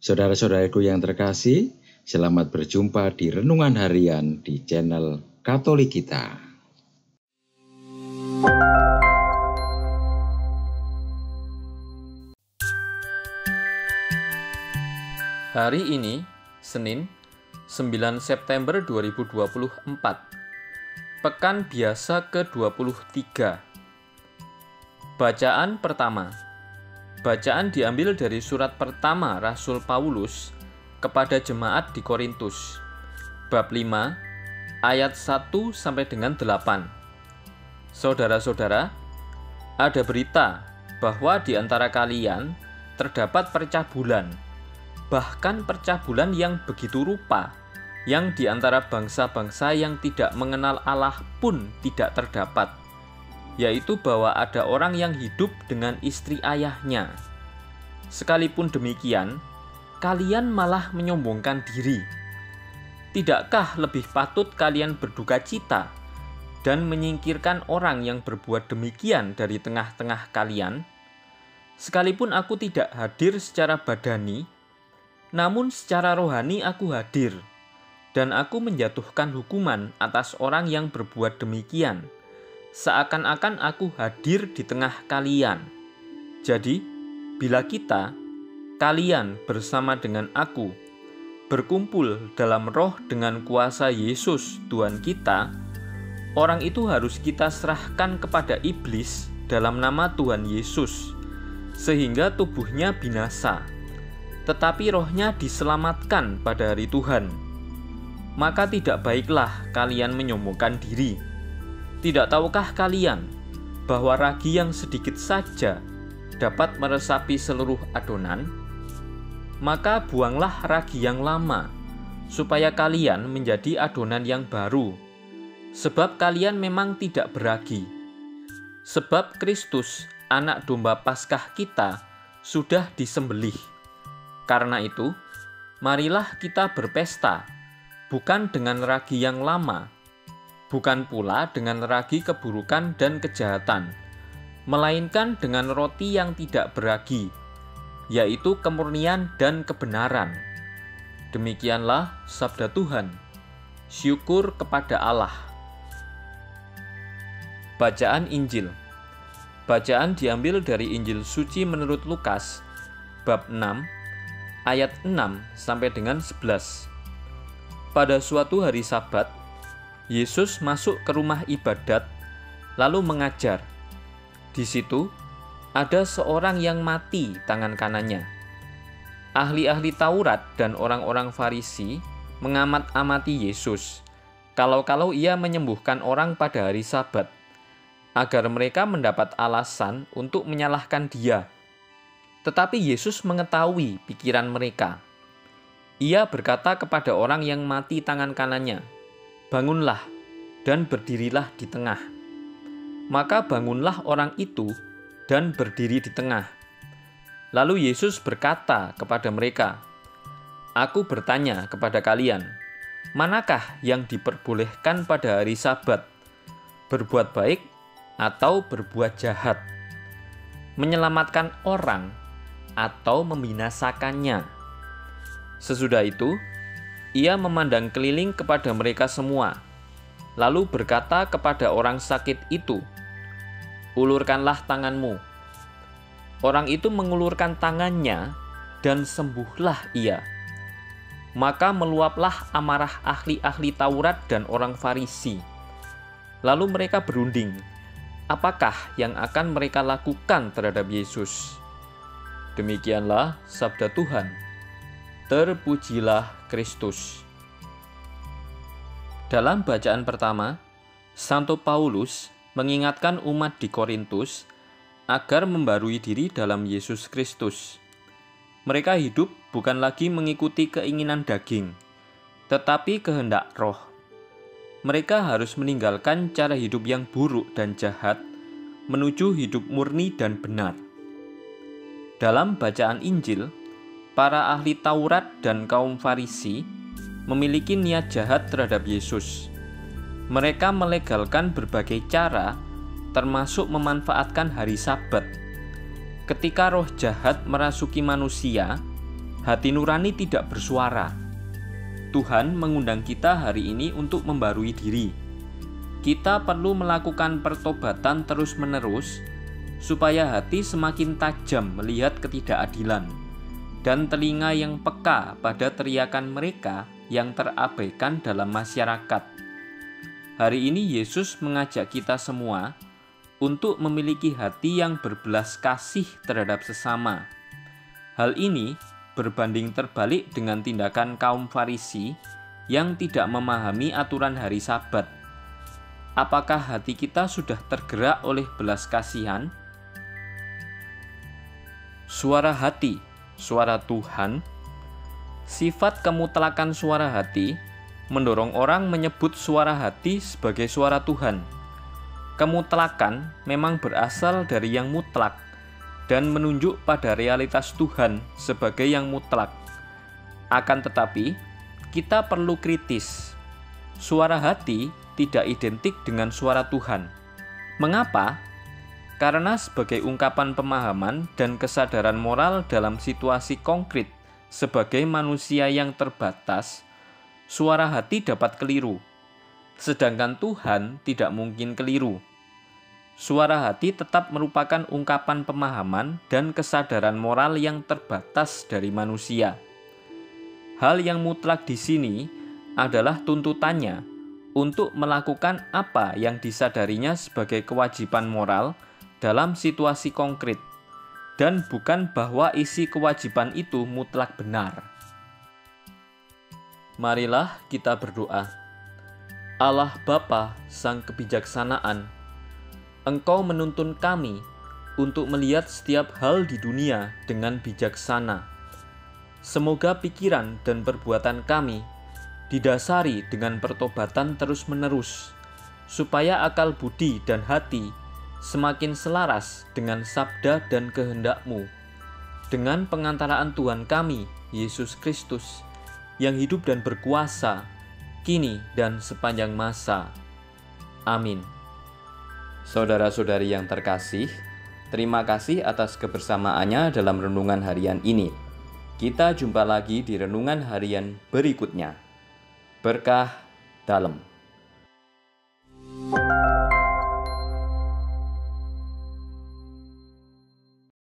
Saudara-saudaraku yang terkasih, selamat berjumpa di Renungan Harian di channel Katolik Kita. Hari ini, Senin, 9 September 2024, Pekan Biasa ke-23. Bacaan pertama. Bacaan diambil dari surat pertama Rasul Paulus kepada jemaat di Korintus, bab 5, ayat 1 sampai dengan 8. Saudara-saudara, ada berita bahwa di antara kalian terdapat percah bulan, bahkan percah bulan yang begitu rupa, yang di antara bangsa-bangsa yang tidak mengenal Allah pun tidak terdapat, yaitu bahwa ada orang yang hidup dengan istri ayahnya. Sekalipun demikian, kalian malah menyombongkan diri. Tidakkah lebih patut kalian berduka cita dan menyingkirkan orang yang berbuat demikian dari tengah-tengah kalian? Sekalipun aku tidak hadir secara badani, namun secara rohani aku hadir, dan aku menjatuhkan hukuman atas orang yang berbuat demikian, seakan-akan aku hadir di tengah kalian. Jadi, bila kalian bersama dengan aku, berkumpul dalam roh dengan kuasa Yesus Tuhan kita, orang itu harus kita serahkan kepada iblis dalam nama Tuhan Yesus, sehingga tubuhnya binasa, tetapi rohnya diselamatkan pada hari Tuhan. Maka tidak baiklah kalian menyombongkan diri. Tidak tahukah kalian bahwa ragi yang sedikit saja dapat meresapi seluruh adonan? Maka buanglah ragi yang lama, supaya kalian menjadi adonan yang baru. Sebab kalian memang tidak beragi. Sebab Kristus, anak domba Paskah kita, sudah disembelih. Karena itu, marilah kita berpesta, bukan dengan ragi yang lama, bukan pula dengan ragi keburukan dan kejahatan, melainkan dengan roti yang tidak beragi, yaitu kemurnian dan kebenaran. Demikianlah sabda Tuhan. Syukur kepada Allah. Bacaan Injil. Bacaan diambil dari Injil suci menurut Lukas, bab 6, ayat 6 sampai dengan 11. Pada suatu hari Sabat, Yesus masuk ke rumah ibadat lalu mengajar. Di situ ada seorang yang mati tangan kanannya. Ahli-ahli Taurat dan orang-orang Farisi mengamat-amati Yesus, kalau-kalau ia menyembuhkan orang pada hari Sabat, agar mereka mendapat alasan untuk menyalahkan dia. Tetapi Yesus mengetahui pikiran mereka. Ia berkata kepada orang yang mati tangan kanannya, "Bangunlah dan berdirilah di tengah." Maka bangunlah orang itu dan berdiri di tengah. Lalu Yesus berkata kepada mereka, "Aku bertanya kepada kalian, manakah yang diperbolehkan pada hari Sabat, berbuat baik atau berbuat jahat, menyelamatkan orang atau membinasakannya?" Sesudah itu, ia memandang keliling kepada mereka semua, lalu berkata kepada orang sakit itu, "Ulurkanlah tanganmu." Orang itu mengulurkan tangannya, dan sembuhlah ia. Maka meluaplah amarah ahli-ahli Taurat dan orang Farisi. Lalu mereka berunding, apakah yang akan mereka lakukan terhadap Yesus. Demikianlah sabda Tuhan. Terpujilah Kristus. Dalam bacaan pertama, Santo Paulus mengingatkan umat di Korintus agar membarui diri dalam Yesus Kristus. Mereka hidup bukan lagi mengikuti keinginan daging, tetapi kehendak roh. Mereka harus meninggalkan cara hidup yang buruk dan jahat, menuju hidup murni dan benar. Dalam bacaan Injil, para ahli Taurat dan kaum Farisi memiliki niat jahat terhadap Yesus. Mereka melegalkan berbagai cara, termasuk memanfaatkan hari Sabat. Ketika roh jahat merasuki manusia, hati nurani tidak bersuara. Tuhan mengundang kita hari ini untuk membarui diri. Kita perlu melakukan pertobatan terus-menerus supaya hati semakin tajam melihat ketidakadilan dan telinga yang peka pada teriakan mereka yang terabaikan dalam masyarakat. Hari ini Yesus mengajak kita semua untuk memiliki hati yang berbelas kasih terhadap sesama. Hal ini berbanding terbalik dengan tindakan kaum Farisi yang tidak memahami aturan hari Sabat. Apakah hati kita sudah tergerak oleh belas kasihan? Suara hati, suara Tuhan. Sifat kemutlakan suara hati mendorong orang menyebut suara hati sebagai suara Tuhan. Kemutlakan memang berasal dari yang mutlak dan menunjuk pada realitas Tuhan sebagai yang mutlak. Akan tetapi, kita perlu kritis. Suara hati tidak identik dengan suara Tuhan. Mengapa? Karena sebagai ungkapan pemahaman dan kesadaran moral dalam situasi konkret sebagai manusia yang terbatas, suara hati dapat keliru. Sedangkan Tuhan tidak mungkin keliru. Suara hati tetap merupakan ungkapan pemahaman dan kesadaran moral yang terbatas dari manusia. Hal yang mutlak di sini adalah tuntutannya untuk melakukan apa yang disadarinya sebagai kewajiban moral dalam situasi konkret, dan bukan bahwa isi kewajiban itu mutlak benar. Marilah kita berdoa. Allah Bapa, Sang Kebijaksanaan, Engkau menuntun kami untuk melihat setiap hal di dunia dengan bijaksana. Semoga pikiran dan perbuatan kami didasari dengan pertobatan terus-menerus, supaya akal budi dan hati semakin selaras dengan sabda dan kehendak-Mu, dengan pengantaraan Tuhan kami, Yesus Kristus, yang hidup dan berkuasa, kini dan sepanjang masa. Amin. Saudara-saudari yang terkasih, terima kasih atas kebersamaannya dalam renungan harian ini. Kita jumpa lagi di renungan harian berikutnya. Berkah dalam.